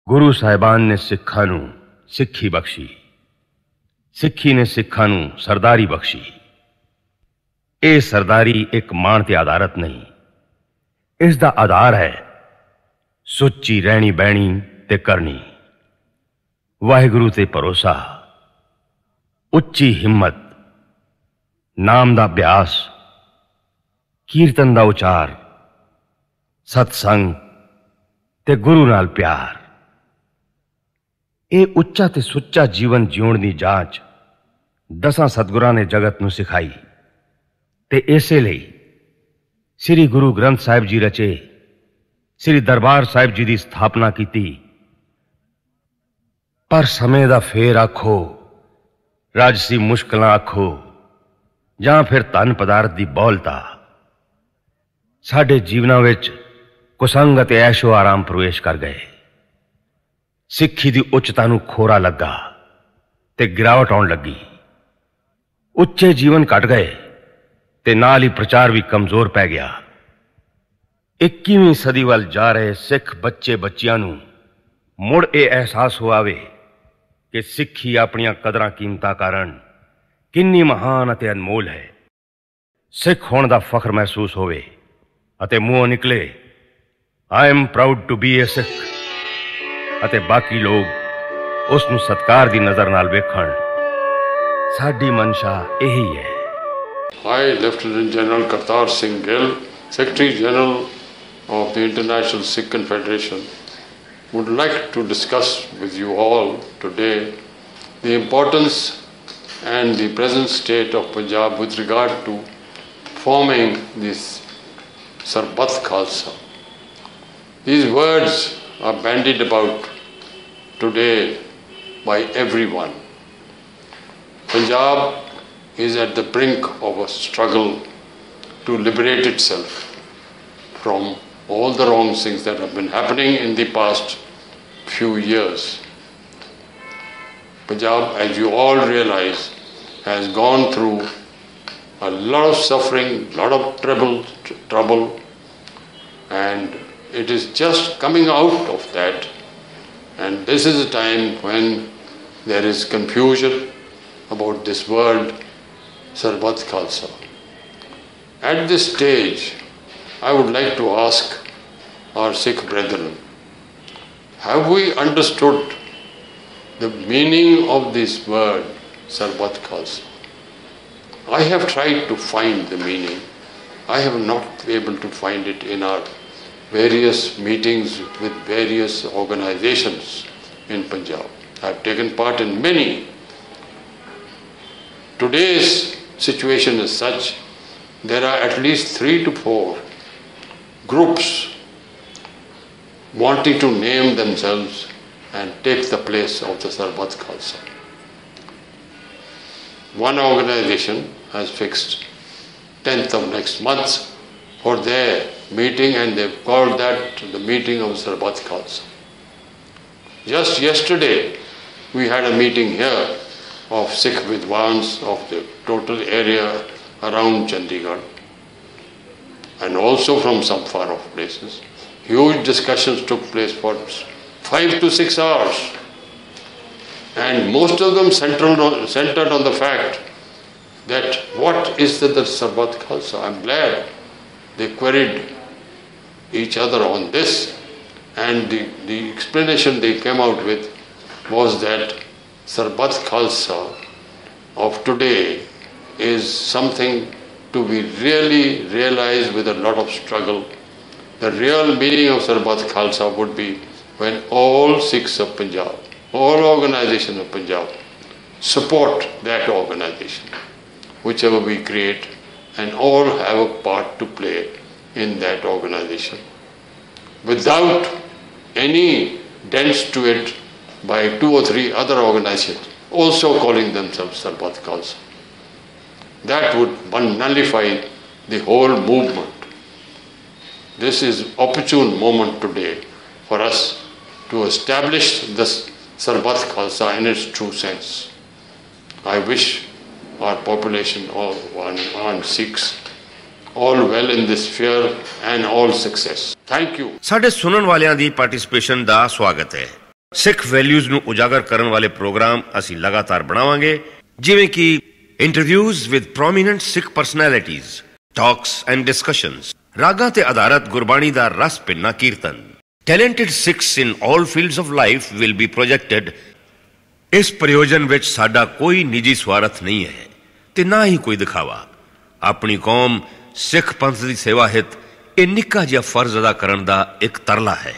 गुरु साहिबान ने सिक्खां नूं सिक्खी बख्शी, सिक्खी ने सिक्खां नूं सरदारी बख्शी। ਇਹ सरदारी एक मान ते आधारत नहीं, इसका आधार है सुच्ची रहनी बहनी ते करनी। वाहिगुरु ते भरोसा, उच्ची हिम्मत, नाम दा अभ्यास, कीर्तन दा उचार, सत्संग ते गुरु नाल प्यार। ਇਹ ਉੱਚਾ ਤੇ ਸੁੱਚਾ ਜੀਵਨ ਜਿਉਣ ਦੀ ਜਾਂਚ ਦਸਾਂ ਸਤਿਗੁਰਾਂ ਨੇ ਜਗਤ ਨੂੰ ਸਿਖਾਈ ਤੇ ਇਸੇ ਲਈ ਸ੍ਰੀ ਗੁਰੂ ਗ੍ਰੰਥ ਸਾਹਿਬ ਜੀ ਰਚੇ, ਸ੍ਰੀ ਦਰਬਾਰ ਸਾਹਿਬ ਜੀ ਦੀ ਸਥਾਪਨਾ ਕੀਤੀ। ਪਰ ਸਮੇਂ ਦਾ ਫੇਰ ਆਖੋ, ਰਾਜਸੀ ਮੁਸ਼ਕਲਾਂ ਆਖੋ, ਜਾਂ ਫਿਰ ਧਨ ਪਦਾਰਥ ਦੀ ਬੌਲਤਾ ਸਾਡੇ ਜੀਵਨਾਂ ਵਿੱਚ ਕੁਸੰਗ ਅਤੇ ਐਸ਼ੋ ਆਰਾਮ ਪ੍ਰਵੇਸ਼ ਕਰ ਗਏ। सिक्खी की उच्चता नूं खोरा लगा ते गिरावट आउण लगी। उच्चे जीवन घट गए ते नाल ही प्रचार भी कमजोर पै गया। 21वीं सदी वाल जा रहे सिख बच्चे बच्चियां नूं मुड़ ये एहसास होवे कि सिक्खी अपनियां कदरां कीमतां कारण किन्नी महान अते अनमोल है। सिख होण दा फख्र महसूस होवे अते मूंहों निकले, I am proud to be a Sikh, अते बाकी लोग उसनूं सत्कार दी नजर नाल वेखण। साडी मनशा यही है। I, Lieutenant General Kartar Singh Gill, Secretary General of the International Sikh Confederation, would like to discuss with you all today the importance and the present state of Punjab with regard to forming this Sarbat Khalsa. These words are bandied about today by everyone. Punjab is at the brink of a struggle to liberate itself from all the wrong things that have been happening in the past few years. Punjab, as you all realize, has gone through a lot of suffering, a lot of trouble, and it is just coming out of that, and this is a time when there is confusion about this word Sarbat Khalsa. At this stage, I would like to ask our Sikh brethren, have we understood the meaning of this word Sarbat Khalsa? I have tried to find the meaning. I have not been able to find it in our various meetings with various organizations in Punjab. I have taken part in many. Today's situation is such, there are at least 3 to 4 groups wanting to name themselves and take the place of the Sarbat Khalsa. One organization has fixed 10th of next month for their meeting, and they've called that the meeting of Sarbat Khalsa. Just yesterday, we had a meeting here of Sikh Vidwans of the total area around Chandigarh, and also from some far off places. Huge discussions took place for 5 to 6 hours, and most of them centered on the fact that what is the Sarbat Khalsa. I'm glad they queried each other on this, and the explanation they came out with was that Sarbat Khalsa of today is something to be really realized with a lot of struggle. The real meaning of Sarbat Khalsa would be when all Sikhs of Punjab, all organizations of Punjab support that organization, whichever we create, and all have a part to play in that organization, without any dents to it by 2 or 3 other organizations also calling themselves Sarbat Khalsa. That would nullify the whole movement. This is opportune moment today for us to establish this Sarbat Khalsa in its true sense. I wish our population, all Sikhs, all well in this sphere and all success. Thank you. साडे सुनन वालियां दी participation दा स्वागत है। ਸਿੱਖ values ਨੂੰ ਉਜਾਗਰ ਕਰਨ ਵਾਲੇ programme ਅਸੀਂ ਲਗਾਤਾਰ ਬਣਾਵਾਂਗੇ, ਜਿਵੇਂ ਕਿ interviews with prominent Sikh personalities, talks and discussions, ਰਾਗਾਂ ਤੇ ਆਧਾਰਿਤ ਗੁਰਬਾਣੀ ਦਾ ਰਸ ਭਿੰਨਾ ਕੀਰਤਨ। Talented Sikhs in all fields of life will be projected. ਇਸ ਪ੍ਰਯੋਜਨ ਵਿੱਚ ਸਾਡਾ ਕੋਈ ਨਿੱਜੀ ਸਵਾਰਥ ਨਹੀਂ ਹੈ ਤੇ ਨਾ ਹੀ ਕੋਈ ਦਿਖਾਵਾ। ਆਪਣੀ ਕੌਮ ਸਿੱਖ ਪੰਥ ਦੀ ਸੇਵਾ ਹਿੱਤ ਇਹ ਨਿੱਕਾ ਜਿਹਾ ਫਰਜ਼ ਅਦਾ ਕਰਨ ਦਾ ਇੱਕ ਤਰਲਾ ਹੈ।